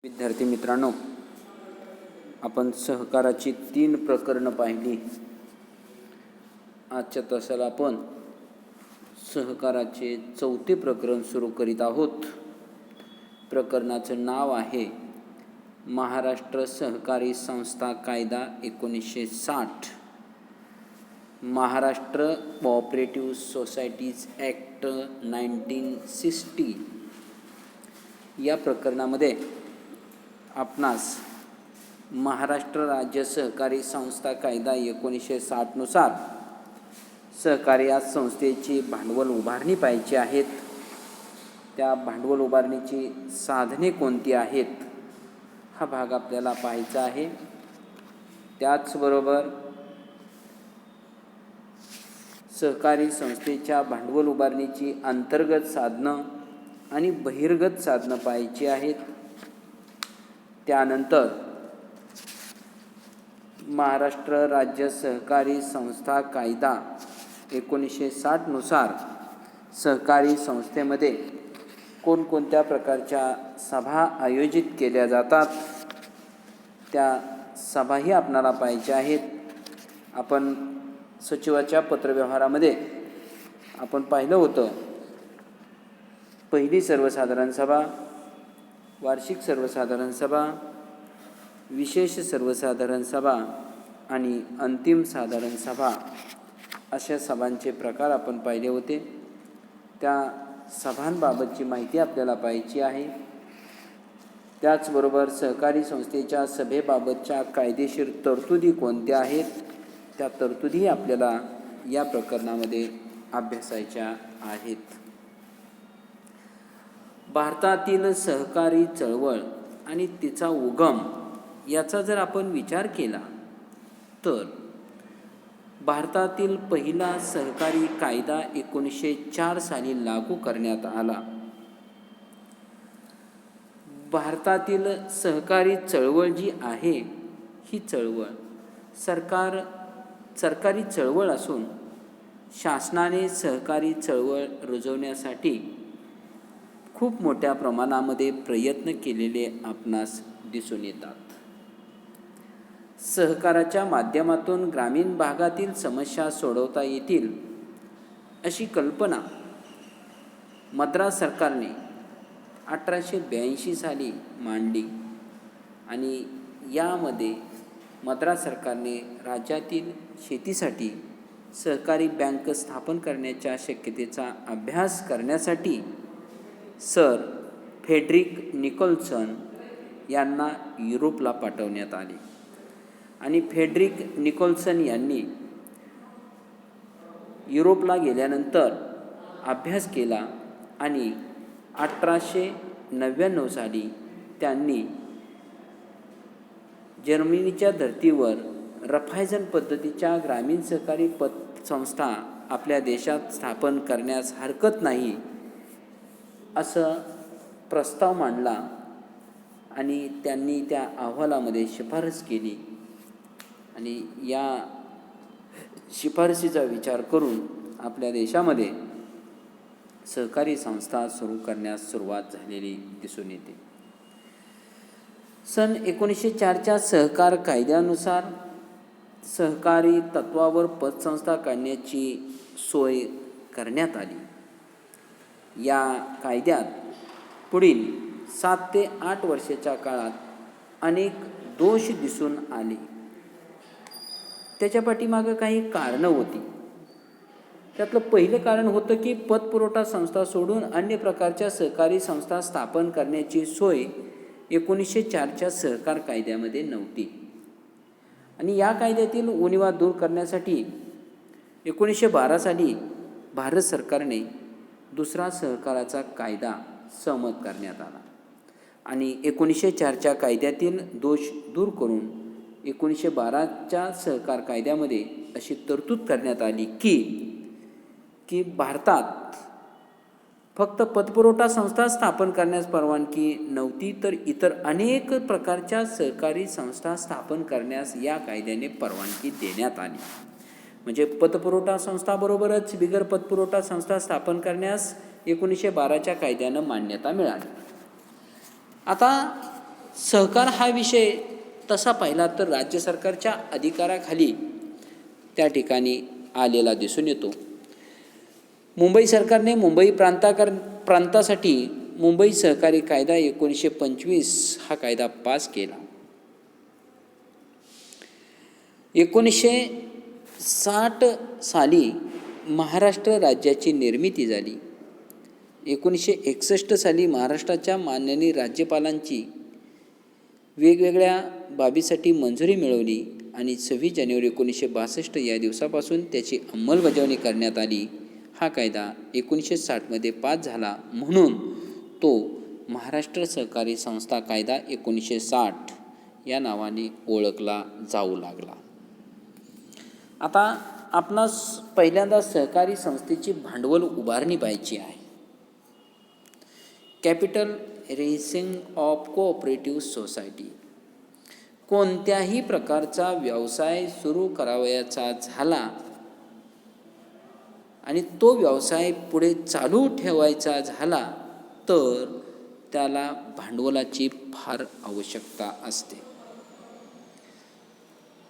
विद्यार्थी मित्रांनो, आपण सहकाराची 3 प्रकरणं पाहिली. आजच्या तासाला आपण सहकाराचे 4थे प्रकरण सुरू करीत आहोत. प्रकरणाचं नाव आहे महाराष्ट्र सहकारी संस्था कायदा 1960, महाराष्ट्र कोऑपरेटिव्ह सोसायटीज ॲक्ट 1960. या प्रकरणामध्ये आपणास महाराष्ट्र राज्य सहकारी संस्था कायदा 1960 नुसार सहकारी या संस्थेची भांडवल उभारणी पाहिजे आहेत. त्या भांडवल उभारणीची साधने कोणती आहेत हा भाग आपल्याला पाहायचा आहे. त्याचबरोबर सहकारी संस्थेच्या भांडवल उभारणीची अंतर्गत साधनं आणि बहिर्गत साधनं पाहायची आहेत. त्यानंतर महाराष्ट्र राज्य सहकारी संस्था कायदा 1960 नुसार सहकारी संस्थेमध्ये कोणकोणत्या प्रकारच्या सभा आयोजित केल्या जातात त्या सभाही आपणाला पाहिजे आहेत. आपण सचिवाच्या पत्रव्यवहारामध्ये आपण पाहिलं होतं, पहिली सर्वसाधारण सभा, वार्षिक सर्वसाधारण सभा, विशेष सर्वसाधारण सभा आणि अंतिम साधारण सभा अशा सभांचे प्रकार आपण पाहिले होते. त्या सभांबाबतची माहिती आपल्याला पाहायची आहे. त्याचबरोबर सहकारी संस्थेच्या सभेबाबतच्या कायदेशीर तरतुदी कोणत्या आहेत त्या तरतुदी आपल्याला या प्रकरणामध्ये अभ्यासायच्या आहेत. भारतातील सहकारी चळवळ आणि तिचा उगम याचा जर आपण विचार केला तर भारतातील पहिला सहकारी कायदा 1904 साली लागू करण्यात आला. भारतातील सहकारी चळवळ जी आहे ही चळवळ सरकारी चळवळ असून शासनाने सहकारी चळवळ रुजवण्यासाठी खूप मोठ्या प्रमाणामध्ये प्रयत्न केलेले आपणास दिसून येतात. सहकाराच्या माध्यमातून ग्रामीण भागातील समस्या सोडवता येतील अशी कल्पना मद्रास सरकारने 1882 साली मांडली आणि यामध्ये मद्रास सरकारने राज्यातील शेतीसाठी सहकारी बँक स्थापन करण्याच्या शक्यतेचा अभ्यास करण्यासाठी सर फ्रेडरिक निकोल्सन यांना युरोपला पाठवण्यात आले आणि फ्रेडरिक निकोल्सन यांनी युरोपला गेल्यानंतर अभ्यास केला आणि 1899 साली त्यांनी जर्मनीच्या धर्तीवर रफायझन पद्धतीच्या ग्रामीण सहकारी संस्था आपल्या देशात स्थापन करण्यास हरकत नाही असं प्रस्ताव मांडला आणि त्यांनी त्या अहवालामध्ये शिफारस केली आणि या शिफारसीचा विचार करून आपल्या देशामध्ये सहकारी संस्था सुरू करण्यास सुरुवात झालेली दिसून येते. सन 1904च्या सहकार कायद्यानुसार सहकारी तत्वावर पतसंस्था काढण्याची सोय करण्यात आली. या कायद्यात पुढील 7 ते 8 वर्षाच्या काळात अनेक दोष दिसून आले. त्याच्या पाठीमागं काही कारणं होती. त्यातलं पहिलं कारण होतं की पतपुरवठा संस्था सोडून अन्य प्रकारच्या सहकारी संस्था स्थापन करण्याची सोय 1904च्या सहकार कायद्यामध्ये नव्हती आणि या कायद्यातील उणिवा दूर करण्यासाठी 1912 साली भारत सरकारने दुसरा सहकाराचा कायदा सहमत करण्यात आला आणि 1904च्या कायद्यातील दोष दूर करून 1912च्या सहकार कायद्यामध्ये अशी तरतूद करण्यात आली की भारतात फक्त पतपुरवठा संस्था स्थापन करण्यास परवानगी नव्हती तर इतर अनेक प्रकारच्या सहकारी संस्था स्थापन करण्यास या कायद्याने परवानगी देण्यात आली. म्हणजे पतपुरवठा संस्थाबरोबरच बिगर पतपुरवठा संस्था स्थापन करण्यास 1912च्या कायद्यानं मान्यता मिळाली. आता सहकार हा विषय तसा पाहिला तर राज्य सरकारच्या अधिकाराखाली त्या ठिकाणी आलेला दिसून येतो. मुंबई सरकारने मुंबई प्रांतासाठी मुंबई सहकारी कायदा 1925 हा कायदा पास केला. 1960 साली महाराष्ट्र राज्याची निर्मिती झाली. 1961 साली महाराष्ट्राच्या माननीय राज्यपालांची वेगवेगळ्या बाबीसाठी मंजुरी मिळवली आणि 26 जानेवारी 1962 या दिवसापासून त्याची अंमलबजावणी करण्यात आली. हा कायदा 1960 पास झाला म्हणून तो महाराष्ट्र सहकारी संस्था कायदा 1960 या नावाने ओळखला जाऊ लागला. आता आपणास पहिल्यांदा सहकारी संस्थेची भांडवल उभारणी पाहायची आहे. Capital racing of cooperative society. कोणत्याही प्रकारचा व्यवसाय सुरू करावयाचा झाला आणि तो व्यवसाय पुढे चालू ठेवायचा झाला तर त्याला भांडवलाची फार आवश्यकता असते.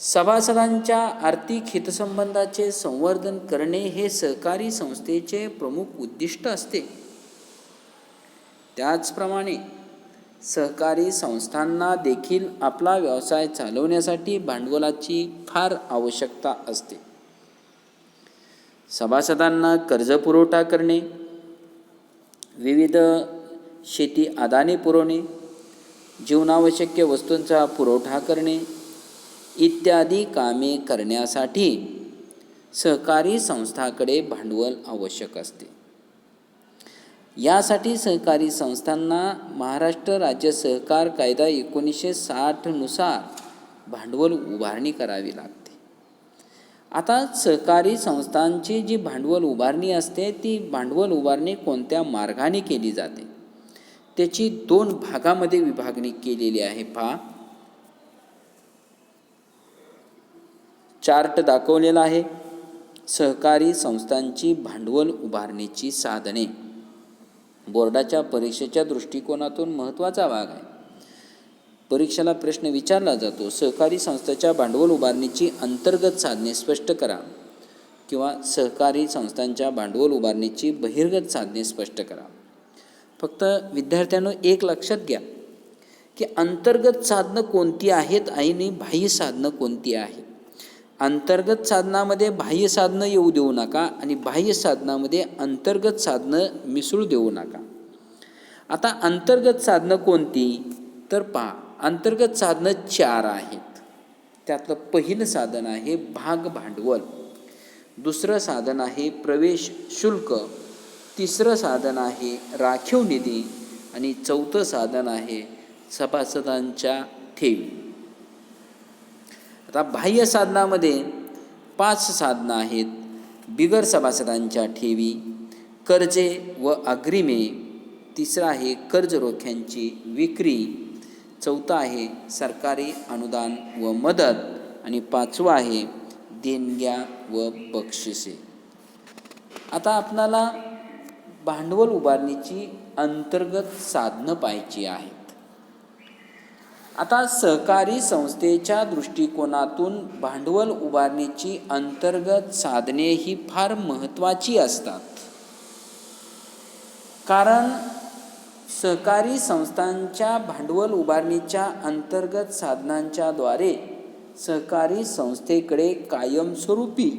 सभासदांच्या आर्थिक हितसंबंधाचे संवर्धन करणे हे सहकारी संस्थेचे प्रमुख उद्दिष्ट असते. त्याचप्रमाणे सहकारी संस्थांना देखील आपला व्यवसाय चालवण्यासाठी भांडवलाची फार आवश्यकता असते. सभासदांना कर्जपुरवठा करणे, विविध शेती आदाने पुरवणे, जीवनावश्यक वस्तूंचा पुरवठा करणे इत्यादी कामे करण्यासाठी सहकारी संस्थांकडे भांडवल आवश्यक असते. यासाठी सहकारी संस्थांना महाराष्ट्र राज्य सहकार कायदा 1960 नुसार भांडवल उभारणी करावी लागते. आता सहकारी संस्थांची जी भांडवल उभारणी असते ती भांडवल उभारणी कोणत्या मार्गाने केली जाते त्याची 2 भागामध्ये विभागणी केलेली आहे. पहा, चार्ट दाखवलेला आहे. सहकारी संस्थांची भांडवल उभारणीची साधने बोर्डाच्या परीक्षेच्या दृष्टिकोनातून महत्त्वाचा भाग आहे. परीक्षेला प्रश्न विचारला जातो, सहकारी संस्थेच्या भांडवल उभारणीची अंतर्गत साधने स्पष्ट करा किंवा सहकारी संस्थांच्या भांडवल उभारणीची बहिर्गत साधने स्पष्ट करा. फक्त विद्यार्थ्यांनो एक लक्षात घ्या की अंतर्गत साधनं कोणती आहेत आणि बाह्य साधनं कोणती आहेत. अंतर्गत साधनामध्ये बाह्य साधनं येऊ देऊ नका आणि बाह्य साधनामध्ये अंतर्गत साधनं मिसळू देऊ नका. आता अंतर्गत साधनं कोणती तर पहा, अंतर्गत साधनं 4 आहेत. त्यातलं पहिलं साधन आहे भाग भांडवल, दुसरं साधन आहे प्रवेश शुल्क, तिसरं साधन आहे राखीव निधी आणि चौथं साधन आहे सभासदांच्या ठेवी. आता बाह्य साधनामध्ये 5 साधनं आहेत. बिगर सभासदांच्या ठेवी, कर्जे व अग्रिमे, तिसरं आहे कर्ज रोख्यांची विक्री, चौथं आहे सरकारी अनुदान व मदत आणि 5वं आहे देणग्या व बक्षिसे. आता आपणाला भांडवल उभारणीची अंतर्गत साधनं पाहायची आहेत. आता सहकारी संस्थेच्या दृष्टिकोनातून भांडवल उभारणीची अंतर्गत साधने ही फार महत्त्वाची असतात. कारण सहकारी संस्थांच्या भांडवल उभारणीच्या अंतर्गत साधनांच्या द्वारे सहकारी संस्थेकडे कायमस्वरूपी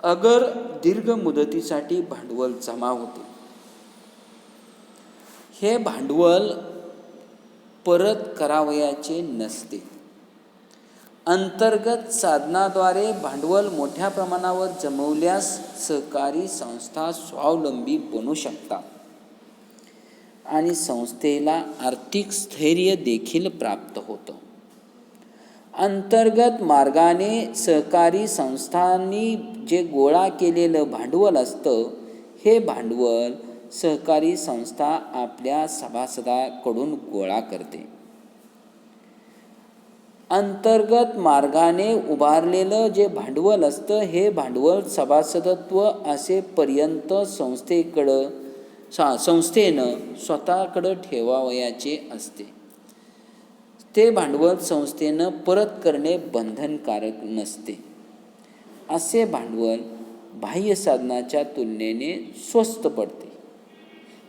अगर दीर्घ मुदतीसाठी भांडवल जमा होते. हे भांडवल परत करावयाचे नसते. अंतर्गत साधनाद्वारे भांडवल मोठ्या प्रमाणावर जमवल्यास सहकारी संस्था स्वावलंबी बनू शकतात आणि संस्थेला आर्थिक स्थैर्य देखील प्राप्त होतं. अंतर्गत मार्गाने सहकारी संस्थांनी जे गोळा केलेलं भांडवल असतं हे भांडवल सहकारी संस्था आपल्या सभासदांकडून गोळा करते. अंतर्गत मार्गाने उभारलेलं जे भांडवल असतं हे भांडवल सभासदत्व असेपर्यंत संस्थेकडं संस्थेनं स्वतःकडं ठेवावयाचे असते. ते भांडवल संस्थेनं परत करणे बंधनकारक नसते. असे भांडवल बाह्य साधनाच्या तुलनेने स्वस्त पडते.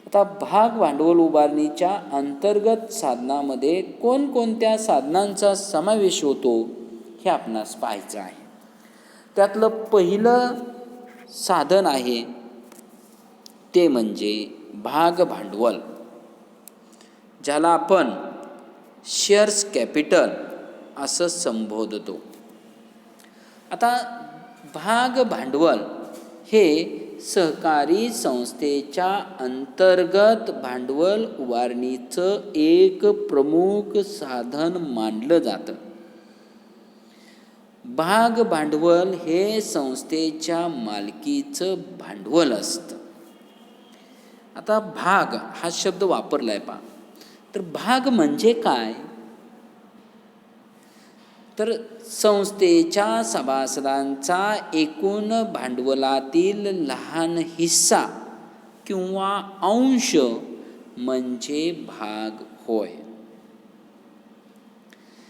आता भाग भांडवल उभारणीच्या अंतर्गत साधनामध्ये कोणकोणत्या साधनांचा समावेश होतो हे आपणास पाहायचं आहे. त्यातलं पहिलं साधन आहे ते म्हणजे भाग भांडवल, ज्याला आपण शेअर्स कॅपिटल असं संबोधतो. आता भाग भांडवल हे सहकारी संस्थेच्या अंतर्गत भांडवल उभारणीचं एक प्रमुख साधन मानलं जातं. भाग भांडवल हे संस्थेच्या मालकीचं भांडवल असतं. आता भाग हा शब्द वापरलाय पहा. तर भाग म्हणजे काय? तर संस्थेच्या सभासदांचा एकूण भांडवलातील लहान हिस्सा किंवा अंश म्हणजे भाग होय.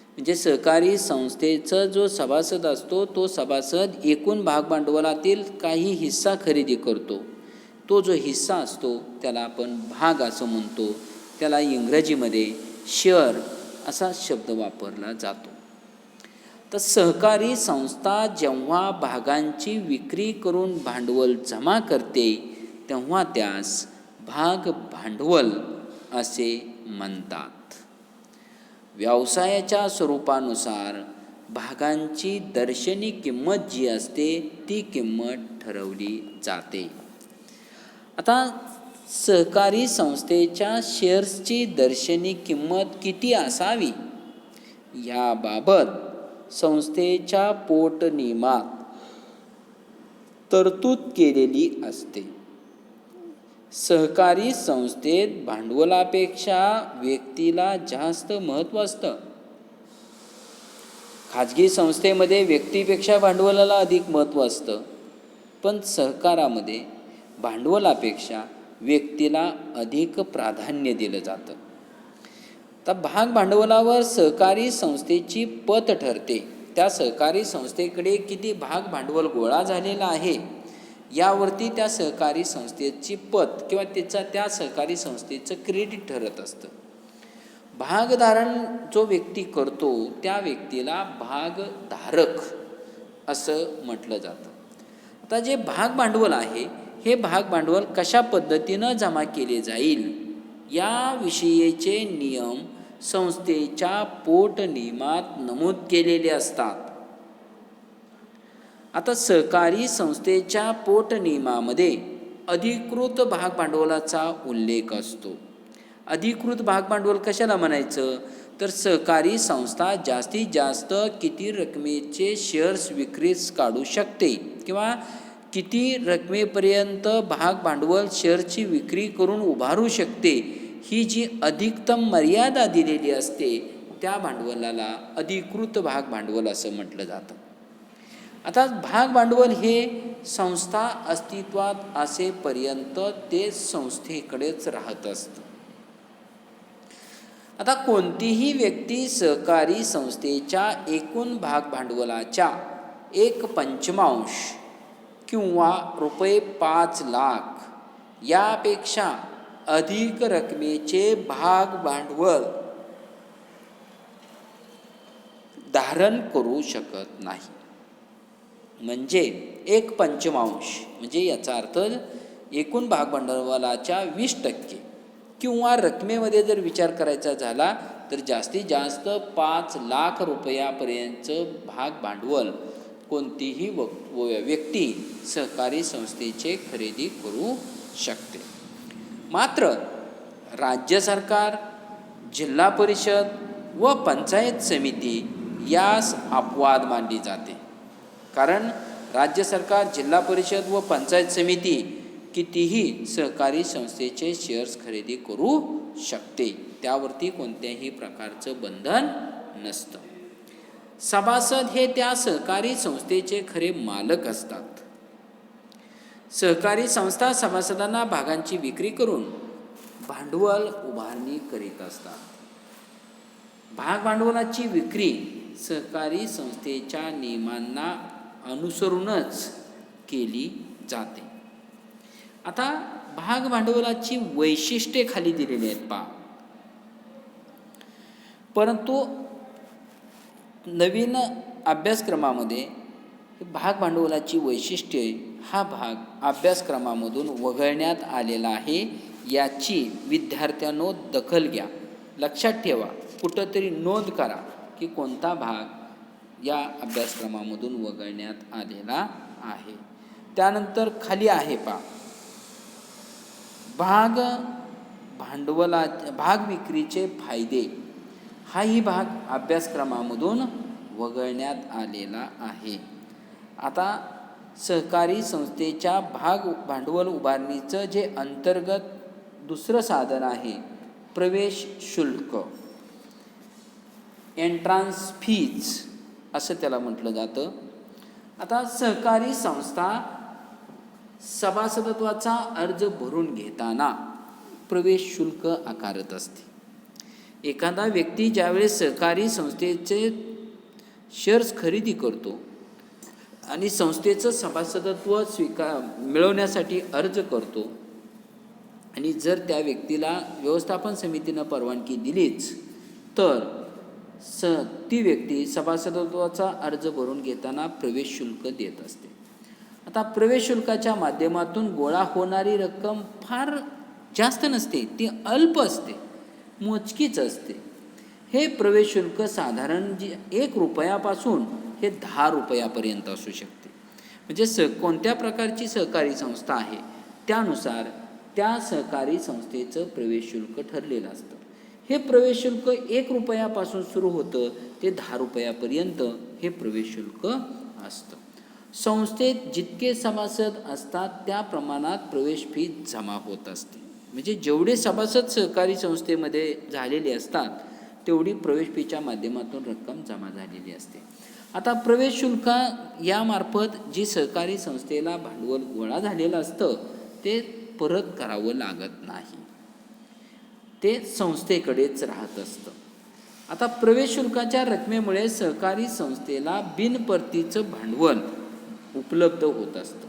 म्हणजे सहकारी संस्थेचा जो सभासद असतो तो सभासद एकूण भाग भांडवलातील काही हिस्सा खरेदी करतो. तो जो हिस्सा असतो त्याला आपण भाग असं म्हणतो. त्याला इंग्रजीमध्ये शेअर असा शब्द वापरला जातो. तर सहकारी संस्था जेव्हा भागांची विक्री करून भांडवल जमा करते तेव्हा त्यास भाग भांडवल असे म्हणतात. व्यवसायाच्या स्वरूपानुसार भागांची दर्शनी किंमत जी असते ती किंमत ठरवली जाते. आता सहकारी संस्थेच्या शेअर्सची दर्शनी किंमत किती असावी याबाबत संस्थेच्या पोटनियमात तरतूद केलेली असते. सहकारी संस्थेत भांडवलापेक्षा व्यक्तीला जास्त महत्त्व असतं. खाजगी संस्थेमध्ये व्यक्तीपेक्षा भांडवलाला अधिक महत्त्व असतं, पण सहकारामध्ये भांडवलापेक्षा व्यक्तीला अधिक प्राधान्य दिलं जातं. तर भाग भांडवलावर सहकारी संस्थेची पत ठरते. त्या सहकारी संस्थेकडे किती भाग भांडवल गोळा झालेला आहे यावरती त्या सहकारी संस्थेची पत किंवा त्या सहकारी संस्थेचं क्रेडिट ठरत असतं. भागधारण जो व्यक्ती करतो त्या व्यक्तीला भागधारक असं म्हटलं जातं. आता जे भाग भांडवल आहे हे भाग भांडवल कशा पद्धतीनं जमा केले जाईल याविषयीचे नियम संस्थेच्या पोटनियमात नमूद केलेले असतात. आता सहकारी संस्थेच्या पोटनियमामध्ये अधिकृत भाग भांडवलाचा उल्लेख असतो. अधिकृत भाग भांडवल कशाला म्हणायचं? तर सहकारी संस्था जास्तीत जास्त किती रकमेचे शेअर्स विक्रीस काढू शकते किंवा किती रकमेपर्यंत भाग भांडवल शेअरची विक्री करून उभारू शकते ही जी अधिकतम मर्यादा दिलेली असते त्या भांडवलाला अधिकृत भाग भांडवल असं म्हटलं जातं. आता भाग भांडवल हे संस्था अस्तित्वात असेपर्यंत ते संस्थेकडेच राहत असतं. आता कोणतीही व्यक्ती सहकारी संस्थेच्या एकूण भाग भांडवलाच्या 1/5 किंवा ₹5 लाख यापेक्षा अधिक रकमेचे भाग भांडवल धारण करू शकत नाही. म्हणजे 1/5 म्हणजे याचा अर्थ एकूण भाग भांडवलाच्या 20% किंवा रकमेमध्ये जर विचार करायचा झाला तर जास्तीत जास्त ₹5 लाख रुपयापर्यंतचं भाग भांडवल कोणतीही व्यक्ती सहकारी संस्थेचे खरेदी करू शकते. मात्र राज्य सरकार, जिल्हा परिषद व पंचायत समिती यास अपवाद मानली जाते. कारण राज्य सरकार, जिल्हा परिषद व पंचायत समिती कितीही सहकारी संस्थेचे शेअर्स खरेदी करू शकते. त्यावरती कोणत्याही प्रकारचं बंधन नसतं. सभासद हे त्या सहकारी संस्थेचे खरे मालक असतात. सहकारी संस्था सभासदांना भागांची विक्री करून भांडवल उभारणी करीत असतात. भाग भांडवलाची विक्री सहकारी संस्थेच्या नियमांना अनुसरूनच केली जाते. आता भाग भांडवलाची वैशिष्ट्ये खाली दिलेली आहेत पहा. परंतु नवीन अभ्यासक्रमामध्ये भाग भांडवलाची वैशिष्ट्ये हा भाग अभ्यासक्रमामधून वगळण्यात आलेला आहे. याची विद्यार्थ्यांनो दखल घ्या. लक्षात ठेवा, कुठंतरी नोंद करा की कोणता भाग या अभ्यासक्रमामधून वगळण्यात आलेला आहे. त्यानंतर खाली आहे पहा, भाग विक्रीचे फायदे. हाही भाग अभ्यासक्रमामधून वगळण्यात आलेला आहे. आता सहकारी संस्थेच्या भाग भांडवल उभारणीचं जे अंतर्गत दुसरं साधन आहे प्रवेश शुल्क, एंट्रान्स फीज असं त्याला म्हटलं जातं. आता सहकारी संस्था सभासदत्वाचा अर्ज भरून घेताना प्रवेश शुल्क आकारत असते. एखादा व्यक्ती ज्यावेळेस सहकारी संस्थेचे शेअर्स खरेदी करतो आणि संस्थेचं सभासदत्व मिळवण्यासाठी अर्ज करतो आणि जर त्या व्यक्तीला व्यवस्थापन समितीनं परवानगी दिलीच तर ती व्यक्ती सभासदत्वाचा अर्ज भरून घेताना प्रवेश शुल्क देत असते. आता प्रवेश शुल्काच्या माध्यमातून गोळा होणारी रक्कम फार जास्त नसते, ती अल्प असते, मोजकीच असते. हे प्रवेश शुल्क साधारण 1 रुपयापासून हे 10 रुपयापर्यंत असू शकते. म्हणजे कोणत्या प्रकारची सहकारी संस्था आहे त्यानुसार त्या सहकारी संस्थेचं प्रवेश शुल्क ठरलेलं असतं. हे प्रवेश शुल्क 1 रुपयापासून सुरू होतं ते 10 रुपयापर्यंत हे प्रवेश शुल्क असतं. संस्थेत जितके सभासद असतात त्या प्रमाणात प्रवेश फी जमा होत असते. म्हणजे जेवढे सभासद सहकारी संस्थेमध्ये झालेले असतात तेवढी प्रवेश फीच्या माध्यमातून रक्कम जमा झालेली असते. आता प्रवेश शुल्क यामार्फत जी सहकारी संस्थेला भांडवल गोळा झालेलं असतं ते परत करावं लागत नाही, ते संस्थेकडेच राहत असतं. आता प्रवेश शुल्काच्या रकमेमुळे सहकारी संस्थेला बिनपरतीचं भांडवल उपलब्ध होत असतं.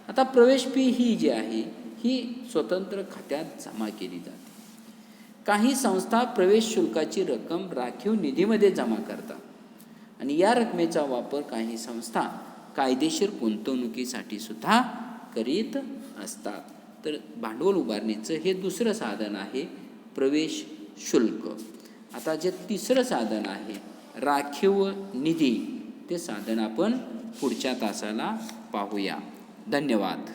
आता प्रवेश फी ही जी आहे ही स्वतंत्र खात्यात जमा केली जाते. काही संस्था प्रवेश शुल्काची रक्कम राखीव निधीमध्ये जमा करतात आणि या रकमेचा वापर काही संस्था कायदेशीर गुंतवणुकीसाठी सुद्धा करीत असतात. तर भांडवल उभारणीचं हे दुसरं साधन आहे प्रवेश शुल्क. आता जे तिसरं साधन आहे राखीव निधी, ते साधन आपण पुढच्या तासाला पाहूया. धन्यवाद.